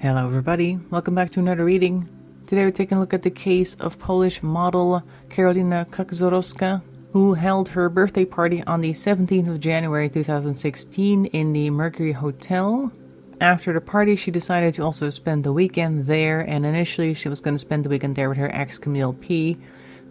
Hello everybody, welcome back to another reading. Today we're taking a look at the case of Polish model Karolina Kaczorowska, who held her birthday party on the 17th of January 2016 in the Mercure Hotel. After the party, she decided to also spend the weekend there, and initially she was going to spend the weekend there with her ex Camille P.,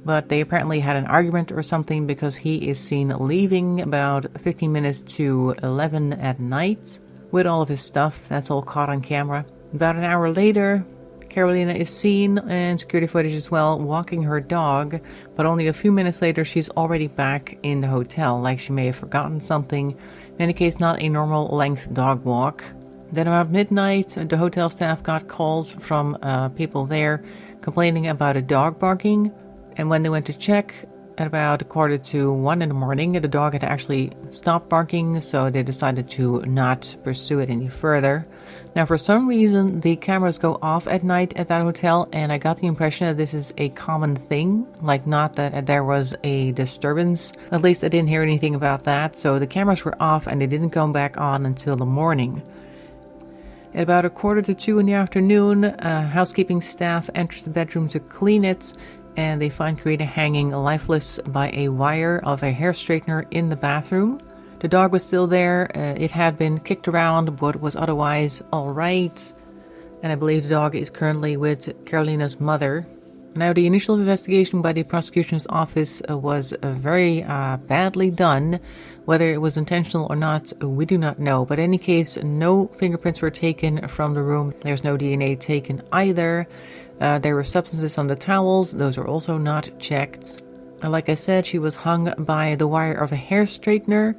but they apparently had an argument or something because he is seen leaving about 15 minutes to 11 at night with all of his stuff. That's all caught on camera. About an hour later, Karolina is seen in security footage as well, walking her dog, but only a few minutes later she's already back in the hotel, like she may have forgotten something. In any case, not a normal length dog walk. Then about midnight, the hotel staff got calls from people there complaining about a dog barking, and when they went to check at about 1:45 in the morning, the dog had actually stopped barking, so they decided to not pursue it any further. Now, for some reason, the cameras go off at night at that hotel, and I got the impression that this is a common thing, like not that there was a disturbance. At least I didn't hear anything about that, so the cameras were off and they didn't come back on until the morning. At about 1:45 in the afternoon, housekeeping staff enters the bedroom to clean it, and they find Karolina hanging lifeless by a wire of a hair straightener in the bathroom. The dog was still there. It had been kicked around, but was otherwise all right. And I believe the dog is currently with Karolina's mother. Now, the initial investigation by the prosecution's office was very badly done. Whether it was intentional or not, we do not know. But in any case, no fingerprints were taken from the room. There's no DNA taken either. There were substances on the towels. Those are also not checked. Like I said, she was hung by the wire of a hair straightener.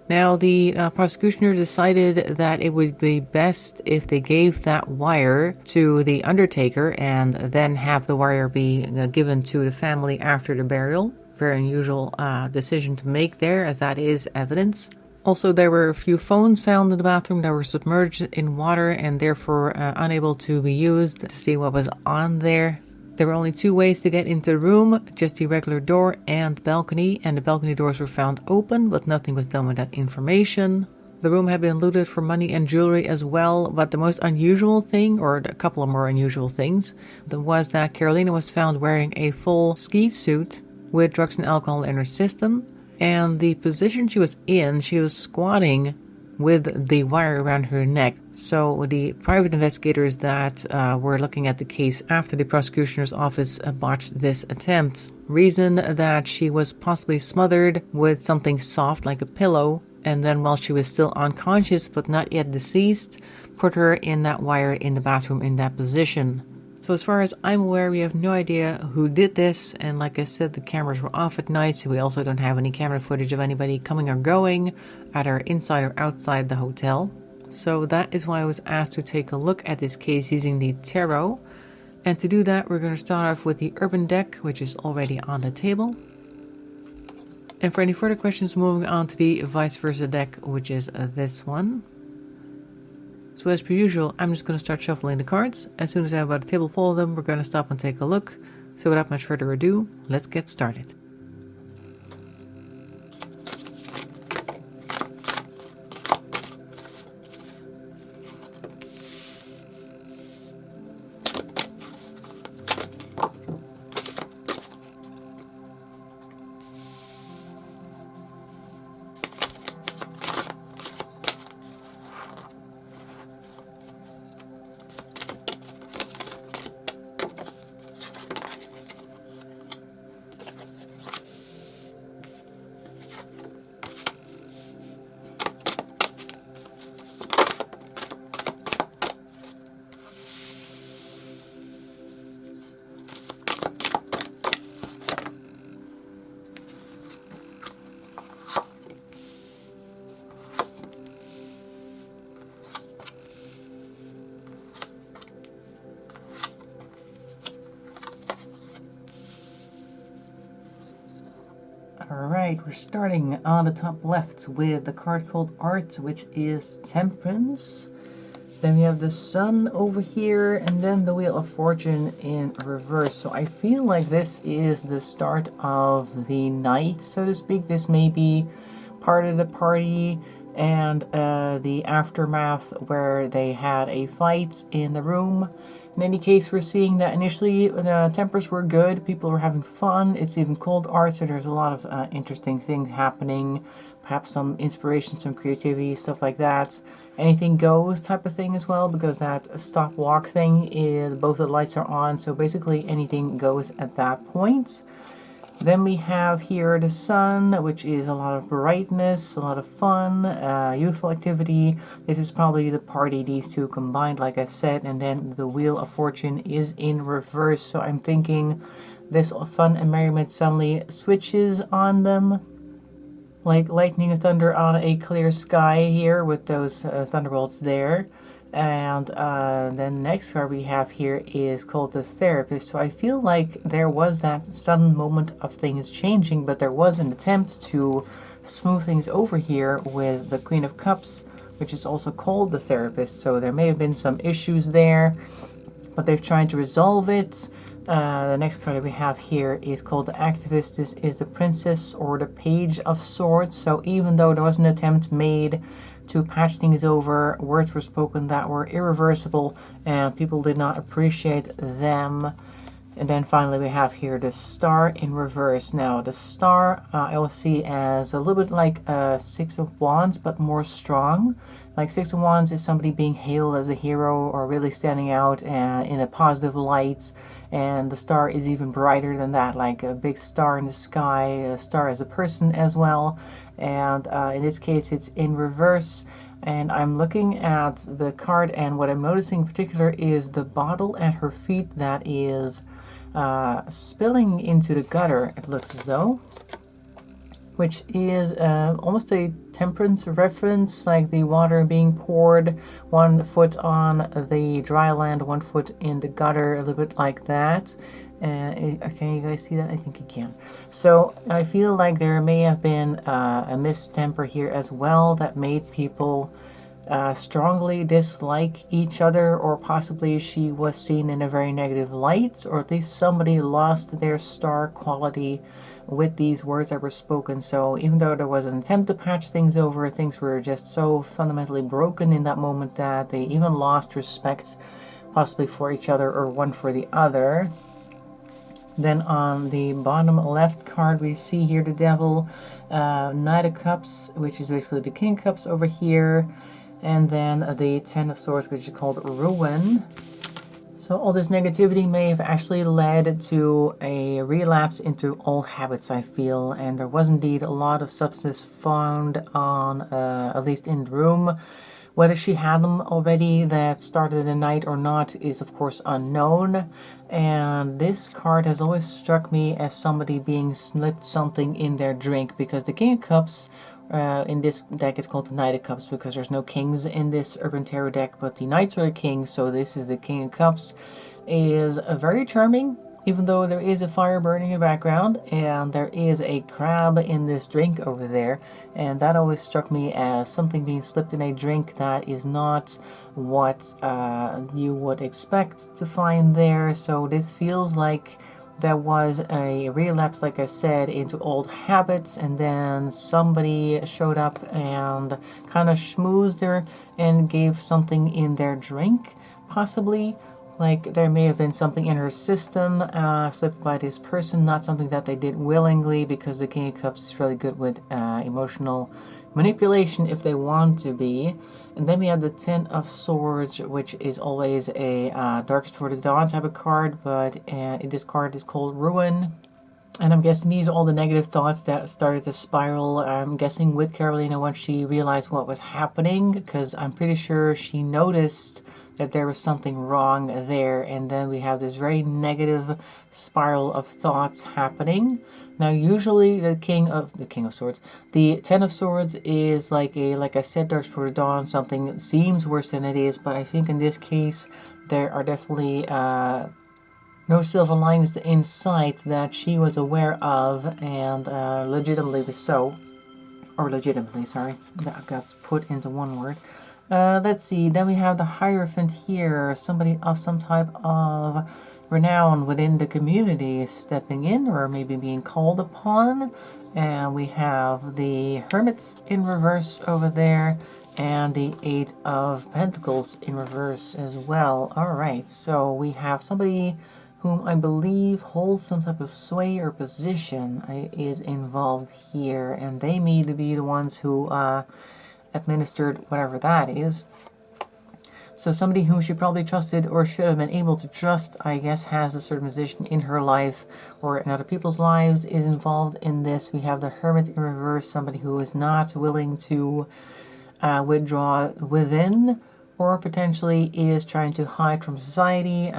Now, the prosecutioner decided that it would be best if they gave that wire to the undertaker and then have the wire be given to the family after the burial. Very unusual decision to make there, as that is evidence. Also, there were a few phones found in the bathroom that were submerged in water and therefore unable to be used to see what was on there. There were only two ways to get into the room, just the regular door and balcony, and the balcony doors were found open, but nothing was done with that information. The room had been looted for money and jewelry as well, but the most unusual thing, or a couple of more unusual things, was that Karolina was found wearing a full ski suit with drugs and alcohol in her system, and the position she was in, she was squatting with the wire around her neck. So the private investigators that were looking at the case after the prosecutioner's office botched this attempt reasoned that she was possibly smothered with something soft like a pillow, and then while she was still unconscious but not yet deceased, put her in that wire in the bathroom in that position. So as far as I'm aware, we have no idea who did this, and like I said, the cameras were off at night, so we also don't have any camera footage of anybody coming or going, either inside or outside the hotel. So that is why I was asked to take a look at this case using the tarot. And to do that, we're going to start off with the Urban deck, which is already on the table. And for any further questions, moving on to the Vice Versa deck, which is this one. So as per usual, I'm just going to start shuffling the cards. As soon as I have about a table full of them, we're going to stop and take a look. So without much further ado, let's get started. Alright, we're starting on the top left with the card called Art, which is Temperance. Then we have the Sun over here, and then the Wheel of Fortune in reverse. So I feel like this is the start of the night, so to speak. This may be part of the party, and the aftermath where they had a fight in the room. In any case, we're seeing that initially the tempers were good, people were having fun, it's even cold art, so there's a lot of interesting things happening, perhaps some inspiration, some creativity, stuff like that. Anything goes type of thing as well, because that stop walk thing is, both the lights are on, so basically anything goes at that point. Then we have here the sun, which is a lot of brightness, a lot of fun, youthful activity. This is probably the party, these two combined, like I said. And then the Wheel of Fortune is in reverse, so I'm thinking this fun and merriment suddenly switches on them, like lightning and thunder on a clear sky here with those thunderbolts there. And then next card we have here is called the Therapist. So I feel like there was that sudden moment of things changing, but there was an attempt to smooth things over here with the Queen of Cups, which is also called the Therapist. So there may have been some issues there, but they've tried to resolve it. The next card that we have here is called the Activist. This is the Princess or the Page of Swords. So even though there was an attempt made to patch things over, words were spoken that were irreversible and people did not appreciate them. And then finally we have here the Star in reverse. Now the Star I will see as a little bit like Six of Wands, but more strong. Like Six of Wands is somebody being hailed as a hero or really standing out in a positive light. And the Star is even brighter than that, like a big star in the sky, a star as a person as well. And in this case it's in reverse. And I'm looking at the card, and what I'm noticing in particular is the bottle at her feet that is spilling into the gutter, it looks as though, which is almost a temperance reference, like the water being poured, 1 foot on the dry land, 1 foot in the gutter, a little bit like that. Can you guys see that? I think you can. So I feel like there may have been a mistemper here as well that made people strongly dislike each other, or possibly she was seen in a very negative light, or at least somebody lost their star quality with these words that were spoken. So even though there was an attempt to patch things over, things were just so fundamentally broken in that moment that they even lost respect, possibly for each other or one for the other. Then on the bottom left card we see here the Devil, Knight of Cups, which is basically the King of Cups over here, and then the Ten of Swords, which is called Ruin. So all this negativity may have actually led to a relapse into old habits, I feel, and there was indeed a lot of substance found on, at least in the room. Whether she had them already that started the night or not is of course unknown. And this card has always struck me as somebody being slipped something in their drink, because the King of Cups in this deck is called the Knight of Cups because there's no kings in this Urban Tarot deck, but the knights are the kings, so this is the King of Cups. Is very charming, even though there is a fire burning in the background, and there is a crab in this drink over there, and that always struck me as something being slipped in a drink that is not what you would expect to find there. So this feels like there was a relapse, like I said, into old habits, and then somebody showed up and kind of schmoozed her and gave something in their drink, possibly. Like there may have been something in her system slipped by this person, not something that they did willingly, because the King of Cups is really good with emotional manipulation if they want to be. And then we have the Ten of Swords, which is always a Darkest Before the Dawn type of card, but this card is called Ruin. And I'm guessing these are all the negative thoughts that started to spiral, I'm guessing, with Karolina once she realized what was happening, because I'm pretty sure she noticed that there was something wrong there, and then we have this very negative spiral of thoughts happening. Now usually the King of Swords, the Ten of Swords is like I said, Dark Before the Dawn, something that seems worse than it is, but I think in this case there are definitely no silver linings in sight that she was aware of, and legitimately so, or legitimately, sorry, that got put into one word. Let's see, then we have the Hierophant here, somebody of some type of renown within the community is stepping in or maybe being called upon. And we have the Hermits in reverse over there, and the Eight of Pentacles in reverse as well. Alright, so we have somebody whom I believe holds some type of sway or position is involved here, and they may be the ones who administered whatever that is. So somebody whom she probably trusted or should have been able to trust, I guess, has a certain position in her life or in other people's lives is involved in this. We have the Hermit in reverse, somebody who is not willing to withdraw within, or potentially is trying to hide from society.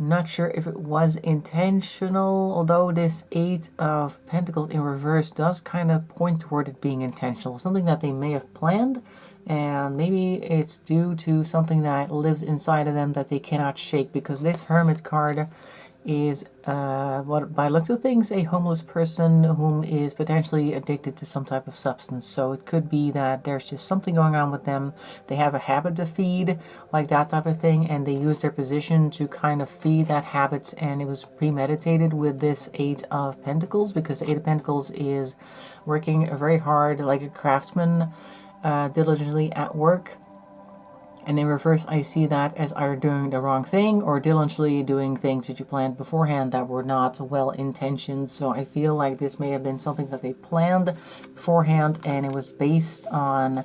Not sure if it was intentional, although this Eight of Pentacles in reverse does kind of point toward it being intentional. Something that they may have planned, and maybe it's due to something that lives inside of them that they cannot shake, because this Hermit card is, what by looks of things, a homeless person whom is potentially addicted to some type of substance. So it could be that there's just something going on with them. They have a habit to feed, like that type of thing, and they use their position to kind of feed that habit, and it was premeditated with this Eight of Pentacles, because the Eight of Pentacles is working very hard like a craftsman, diligently at work. And in reverse, I see that as either doing the wrong thing or diligently doing things that you planned beforehand that were not well intentioned. So I feel like this may have been something that they planned beforehand, and it was based on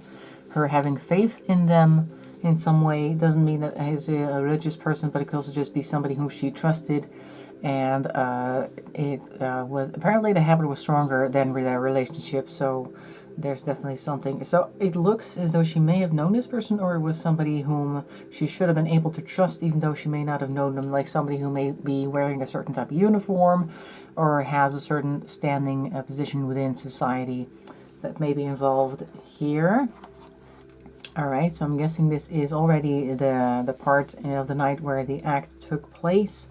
her having faith in them in some way. It doesn't mean that he's a religious person, but it could also just be somebody whom she trusted. And it was apparently the habit was stronger than their relationship. So there's definitely something. So it looks as though she may have known this person, or it was somebody whom she should have been able to trust, even though she may not have known them, like somebody who may be wearing a certain type of uniform or has a certain standing position within society that may be involved here. Alright, so I'm guessing this is already the part of the night where the act took place.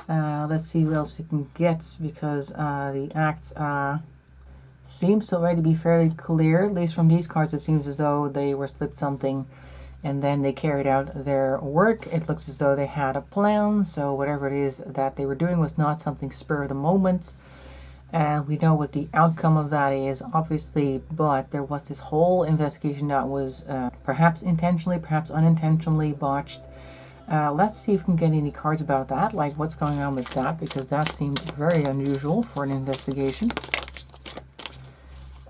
Let's see what else we can get, because the act seems to already be fairly clear. At least from these cards, it seems as though they were slipped something and then they carried out their work. It looks as though they had a plan, so whatever it is that they were doing was not something spur of the moment. And we know what the outcome of that is, obviously, but there was this whole investigation that was perhaps intentionally, perhaps unintentionally botched. Let's see if we can get any cards about that, like what's going on with that, because that seemed very unusual for an investigation.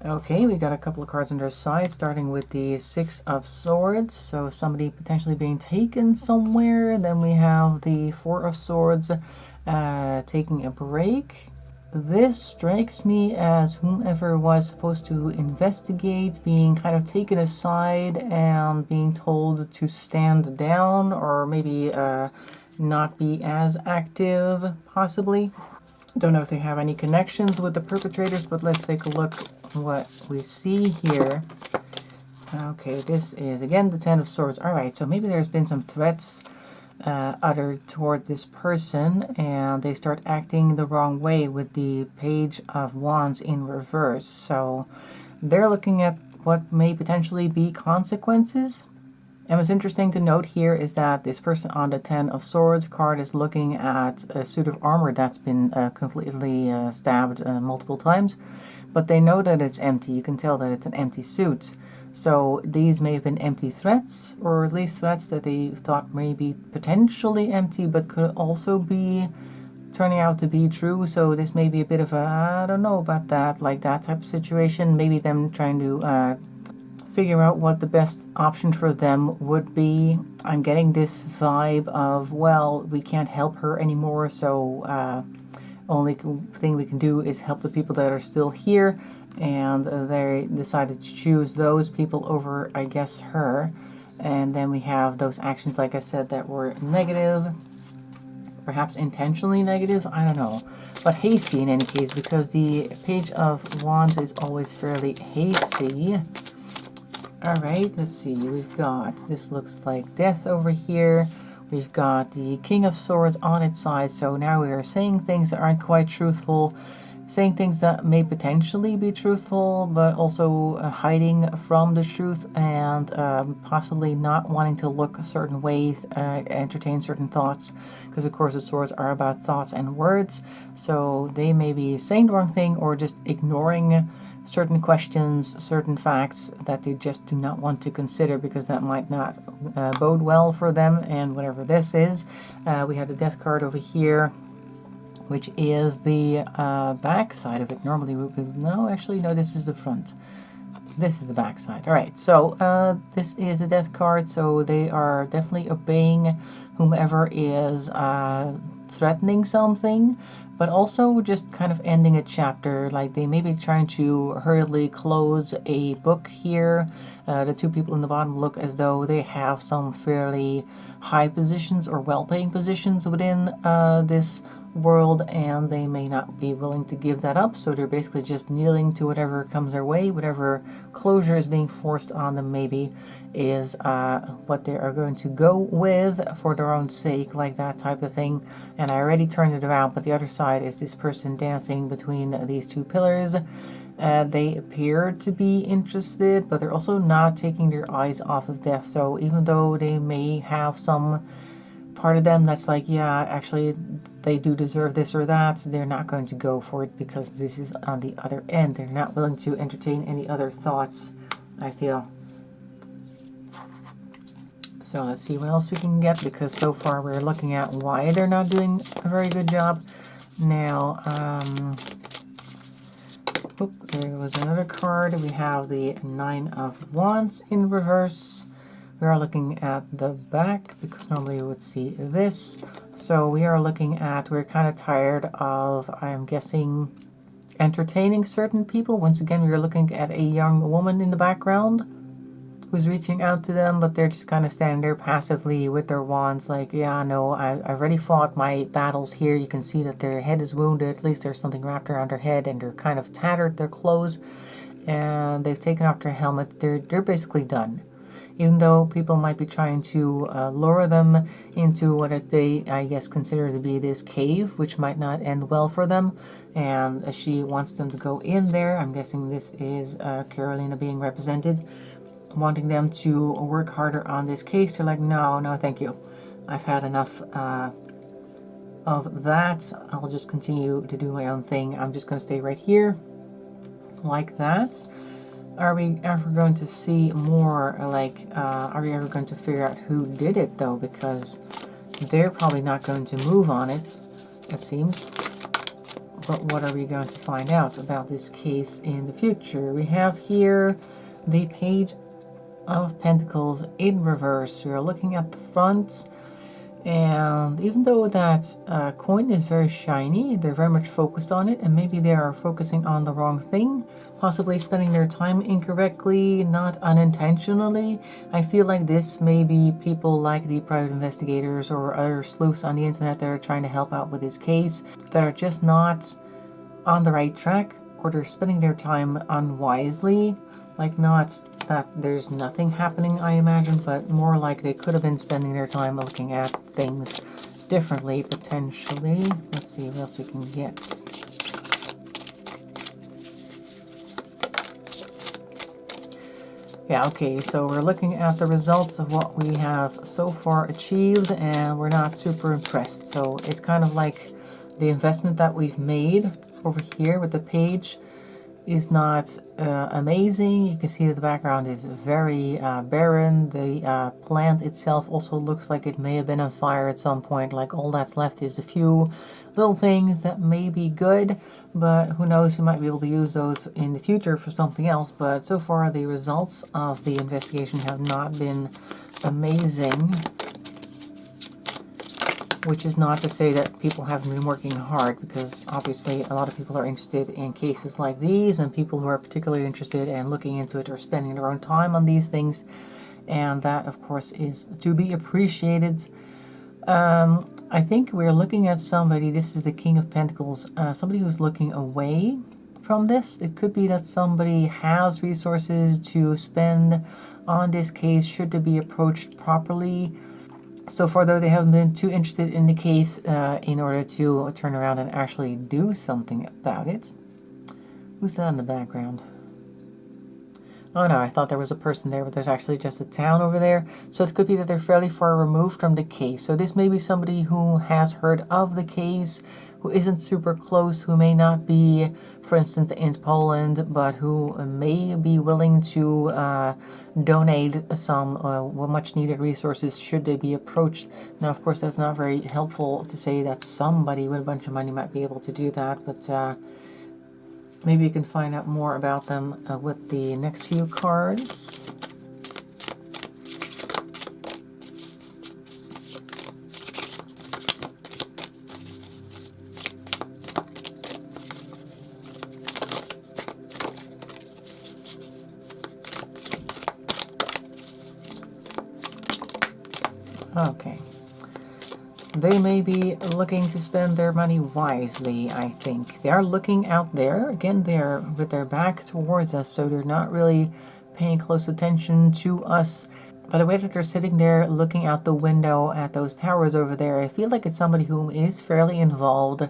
Okay, we got a couple of cards on their side, starting with the Six of Swords, so somebody potentially being taken somewhere. Then we have the Four of Swords taking a break. This strikes me as whomever was supposed to investigate being kind of taken aside and being told to stand down, or maybe not be as active, possibly. Don't know if they have any connections with the perpetrators, but let's take a look what we see here. Okay, this is again the Ten of Swords. Alright, so maybe there's been some threats uttered toward this person, and they start acting the wrong way with the Page of Wands in reverse. So they're looking at what may potentially be consequences. And what's interesting to note here is that this person on the Ten of Swords card is looking at a suit of armor that's been completely stabbed multiple times, but they know that it's empty. You can tell that it's an empty suit. So these may have been empty threats, or at least threats that they thought may be potentially empty, but could also be turning out to be true. So this may be a bit of a, I don't know about that, like that type of situation. Maybe them trying to figure out what the best option for them would be. I'm getting this vibe of, well, we can't help her anymore, so only thing we can do is help the people that are still here, and they decided to choose those people over, I guess, her. And then we have those actions, like I said, that were negative, perhaps intentionally negative, I don't know, but hasty in any case, because the Page of Wands is always fairly hasty. Alright, let's see, we've got, this looks like death over here. We've got the King of Swords on its side, so now we are saying things that aren't quite truthful. saying things that may potentially be truthful, but also hiding from the truth, and possibly not wanting to look certain ways, entertain certain thoughts, because of course the swords are about thoughts and words. So they may be saying the wrong thing or just ignoring certain questions, certain facts that they just do not want to consider, because that might not bode well for them. And whatever this is, we have the death card over here, which is the back side of it. Normally we would, no, actually, no, this is the front. This is the back side. All right, so this is a death card, so they are definitely obeying whomever is threatening something, but also just kind of ending a chapter. Like they may be trying to hurriedly close a book here. The two people in the bottom look as though they have some fairly high positions or well-paying positions within this world, and they may not be willing to give that up, so they're basically just kneeling to whatever comes their way. Whatever closure is being forced on them maybe is what they are going to go with for their own sake, like that type of thing. And I already turned it around, but the other side is this person dancing between these two pillars. They appear to be interested, but they're also not taking their eyes off of death. So even though they may have some part of them that's like, yeah, actually they do deserve this or that, they're not going to go for it, because this is on the other end. They're not willing to entertain any other thoughts, I feel. So let's see what else we can get, because so far we're looking at why they're not doing a very good job. Now, there was another card. We have the Nine of Wands in reverse. We are looking at the back, because normally you would see this. So we are looking at, we're kind of tired of, I'm guessing, entertaining certain people. Once again, we are looking at a young woman in the background who's reaching out to them, but they're just kind of standing there passively with their wands like, yeah, no, I've already fought my battles here. You can see that their head is wounded. At least there's something wrapped around their head, and they're kind of tattered, their clothes, and they've taken off their helmet. They're basically done. Even though people might be trying to lure them into what they, I guess, consider to be this cave, which might not end well for them. And she wants them to go in there. I'm guessing this is Karolina being represented, wanting them to work harder on this case. They're like, no, thank you. I've had enough of that. I'll just continue to do my own thing. I'm just going to stay right here like that. Are we ever going to see more, like, are we ever going to figure out who did it, though? Because they're probably not going to move on it, it seems. But what are we going to find out about this case in the future? We have here the Page of Pentacles in reverse. We are looking at the front, and even though that coin is very shiny, they're very much focused on it, and maybe they are focusing on the wrong thing, possibly spending their time incorrectly, not unintentionally. I feel like this may be people like the private investigators or other sleuths on the internet that are trying to help out with this case, that are just not on the right track, or they're spending their time unwisely. Like, not that there's nothing happening, I imagine, but more like they could have been spending their time looking at things differently, potentially. Let's see what else we can get. Yeah, okay, so we're looking at the results of what we have so far achieved, and we're not super impressed. So it's kind of like the investment that we've made over here with the page is not amazing. You can see that the background is very barren. The plant itself also looks like it may have been on fire at some point. Like, all that's left is a few little things that may be good, but who knows, you might be able to use those in the future for something else. But so far the results of the investigation have not been amazing, which is not to say that people haven't been working hard, because obviously a lot of people are interested in cases like these, and people who are particularly interested and looking into it are spending their own time on these things, and that of course is to be appreciated. I think we're looking at somebody, this is the King of Pentacles, somebody who's looking away from this. It could be that somebody has resources to spend on this case should they be approached properly. So far, though, they haven't been too interested in the case in order to turn around and actually do something about it. Who's that in the background? Oh no, I thought there was a person there, but there's actually just a town over there. So it could be that they're fairly far removed from the case. So this may be somebody who has heard of the case, who isn't super close, who may not be, for instance, in Poland, but who may be willing to donate some much needed resources should they be approached. Now, of course, that's not very helpful to say that somebody with a bunch of money might be able to do that, but maybe you can find out more about them with the next few cards. Okay. They may be looking to spend their money wisely, I think. They are looking out there. Again, they're with their back towards us, so they're not really paying close attention to us. By the way that they're sitting there looking out the window at those towers over there, I feel like it's somebody who is fairly involved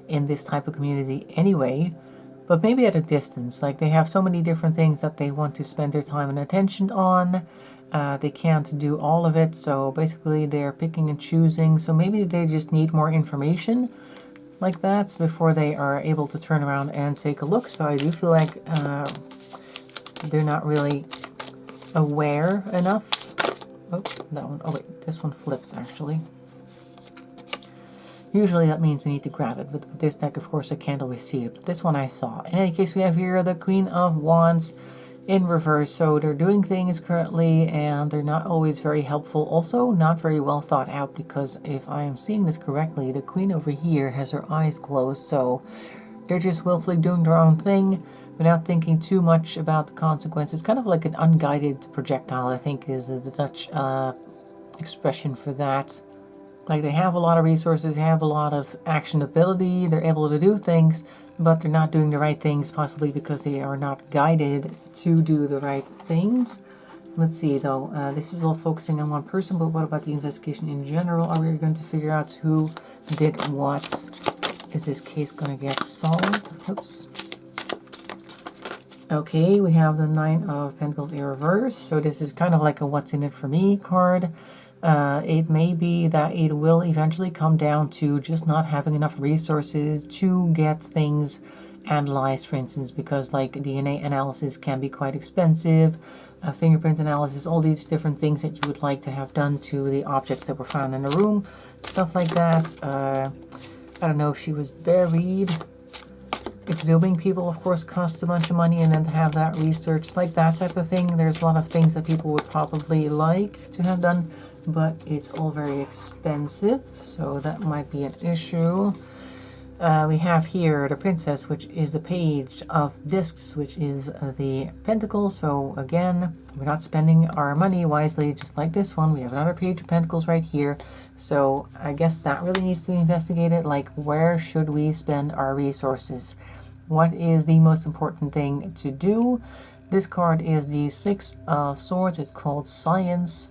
in this type of community anyway, but maybe at a distance. Like, they have so many different things that they want to spend their time and attention on. They can't do all of it, so basically they're picking and choosing. So maybe they just need more information like that before they are able to turn around and take a look. So I do feel like they're not really aware enough. Oh, that one. Oh wait, this one flips actually. Usually that means they need to grab it, but with this deck, of course, I can't always see it. But this one I saw. In any case, we have here the Queen of Wands in reverse, so they're doing things currently and they're not always very helpful. Also not very well thought out, because if I am seeing this correctly, the queen over here has her eyes closed, so they're just willfully doing their own thing without thinking too much about the consequences. Kind of like an unguided projectile, I think, is the Dutch expression for that. Like, they have a lot of resources, they have a lot of action ability, they're able to do things, but they're not doing the right things, possibly because they are not guided to do the right things. Let's see, though. This is all focusing on one person, but what about the investigation in general? Are we going to figure out who did what? Is this case going to get solved? Oops. Okay, we have the Nine of Pentacles in reverse, so this is kind of like a what's in it for me card. It may be that it will eventually come down to just not having enough resources to get things analyzed, for instance, because like DNA analysis can be quite expensive, fingerprint analysis, all these different things that you would like to have done to the objects that were found in the room, stuff like that. I don't know if she was buried. Exhuming people, of course, costs a bunch of money, and then to have that researched, like that type of thing, there's a lot of things that people would probably like to have done, but it's all very expensive, so that might be an issue. We have here the Princess, which is the Page of Discs, which is the Pentacle. So again, we're not spending our money wisely, just like this one. We have another Page of Pentacles right here. So I guess that really needs to be investigated. Like, where should we spend our resources? What is the most important thing to do? This card is the Six of Swords. It's called Science.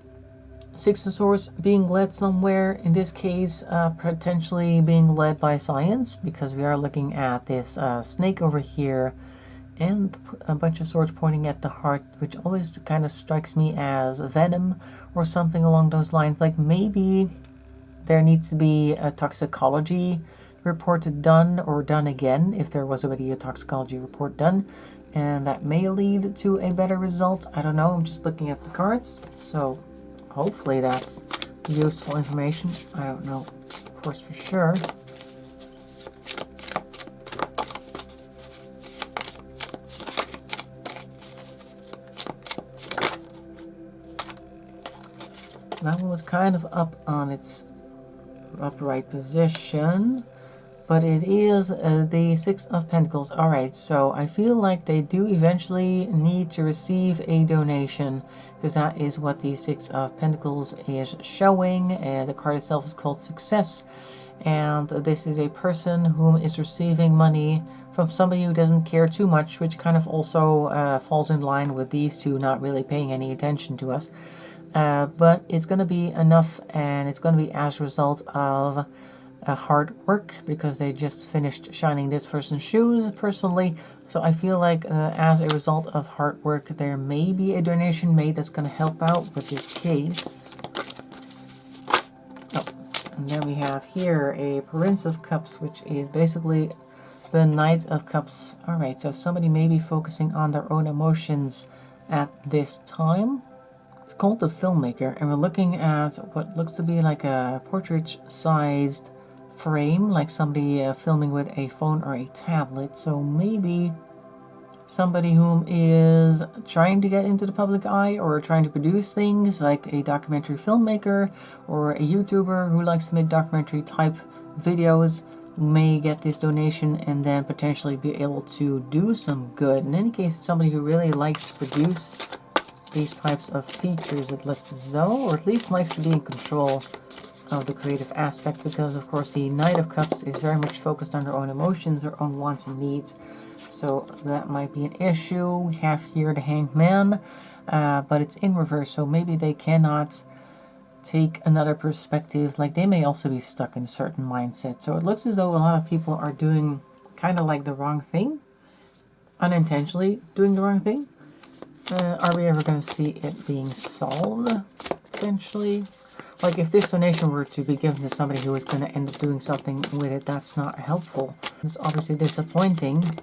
Six of Swords being led somewhere, in this case potentially being led by science, because we are looking at this snake over here and a bunch of swords pointing at the heart, which always kind of strikes me as venom or something along those lines. Like, maybe there needs to be a toxicology report done, or done again if there was already a toxicology report done, and that may lead to a better result. I don't know, I'm just looking at the cards, so hopefully that's useful information. I don't know, of course, for sure. That one was kind of up on its upright position, but it is the Six of Pentacles. Alright, so I feel like they do eventually need to receive a donation, because that is what the Six of Pentacles is showing. And the card itself is called Success, and this is a person whom is receiving money from somebody who doesn't care too much, which kind of also falls in line with these two not really paying any attention to us. But it's going to be enough, and it's going to be as a result of hard work because they just finished shining this person's shoes personally. So I feel like as a result of hard work, there may be a donation made that's going to help out with this case. Oh, and then we have here a Prince of Cups, which is basically the Knight of Cups. Alright, so somebody may be focusing on their own emotions at this time. It's called The Filmmaker, and we're looking at what looks to be like a portrait-sized frame, like somebody filming with a phone or a tablet. So maybe somebody whom is trying to get into the public eye or trying to produce things, like a documentary filmmaker or a YouTuber who likes to make documentary type videos, may get this donation and then potentially be able to do some good. In any case, it's somebody who really likes to produce these types of features, it looks as though, or at least likes to be in control of the creative aspects, because of course the Knight of Cups is very much focused on their own emotions, their own wants and needs. So that might be an issue. We have here the Hanged Man, but it's in reverse, so maybe they cannot take another perspective. Like, they may also be stuck in a certain mindset. So it looks as though a lot of people are doing kind of like the wrong thing, unintentionally doing the wrong thing. Are we ever going to see it being solved, potentially? Like, if this donation were to be given to somebody who is going to end up doing something with it, that's not helpful. It's obviously disappointing.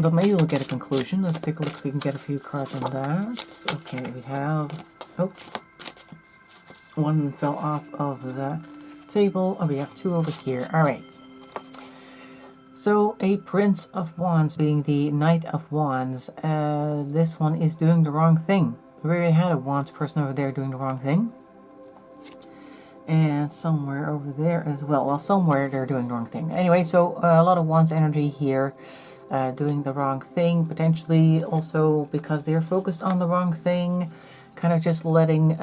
But maybe we'll get a conclusion. Let's take a look if we can get a few cards on that. Okay, we have... Oh, one fell off of the table. Oh, we have two over here. Alright. So, a Prince of Wands being the Knight of Wands. This one is doing the wrong thing. We already had a Wands person over there doing the wrong thing. And somewhere over there as well. Well, somewhere they're doing the wrong thing. Anyway, so a lot of Wands energy here. Doing the wrong thing. Potentially also because they're focused on the wrong thing. Kind of just letting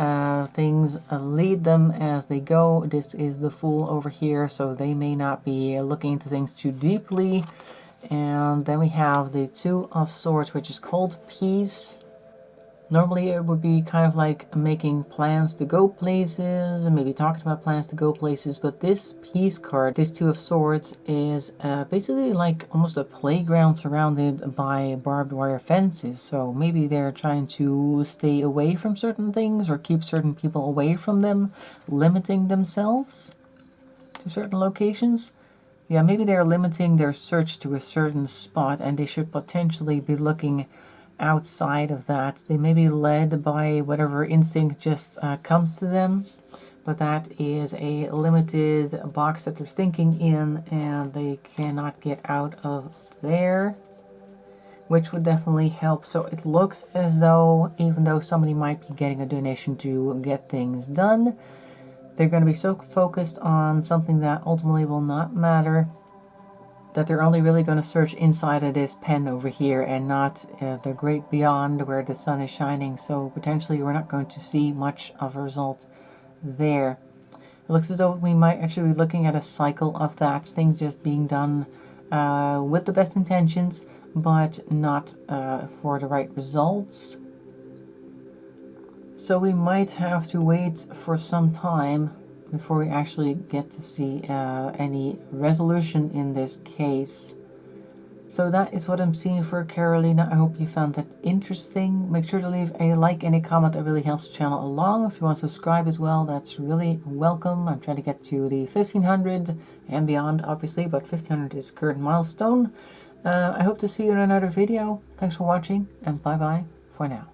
things lead them as they go. This is the Fool over here, so they may not be looking into things too deeply. And then we have the Two of Swords, which is called Peace. Normally it would be kind of like making plans to go places, and maybe talking about plans to go places, but this Peace card, this Two of Swords, is basically like almost a playground surrounded by barbed wire fences. So maybe they're trying to stay away from certain things or keep certain people away from them, limiting themselves to certain locations. Yeah, maybe they're limiting their search to a certain spot, and they should potentially be looking outside of that. They may be led by whatever instinct just comes to them, but that is a limited box that they're thinking in, and they cannot get out of there, which would definitely help. So it looks as though, even though somebody might be getting a donation to get things done, they're going to be so focused on something that ultimately will not matter, that they're only really going to search inside of this pen over here and not the great beyond where the sun is shining. So potentially we're not going to see much of a result there. It looks as though we might actually be looking at a cycle of that, things just being done with the best intentions, but not for the right results. So we might have to wait for some time before we actually get to see any resolution in this case. So that is what I'm seeing for Karolina. I hope you found that interesting. Make sure to leave a like and a comment. That really helps the channel along. If you want to subscribe as well, that's really welcome. I'm trying to get to the 1500 and beyond, obviously, but 1500 is current milestone. I hope to see you in another video. Thanks for watching, and bye-bye for now.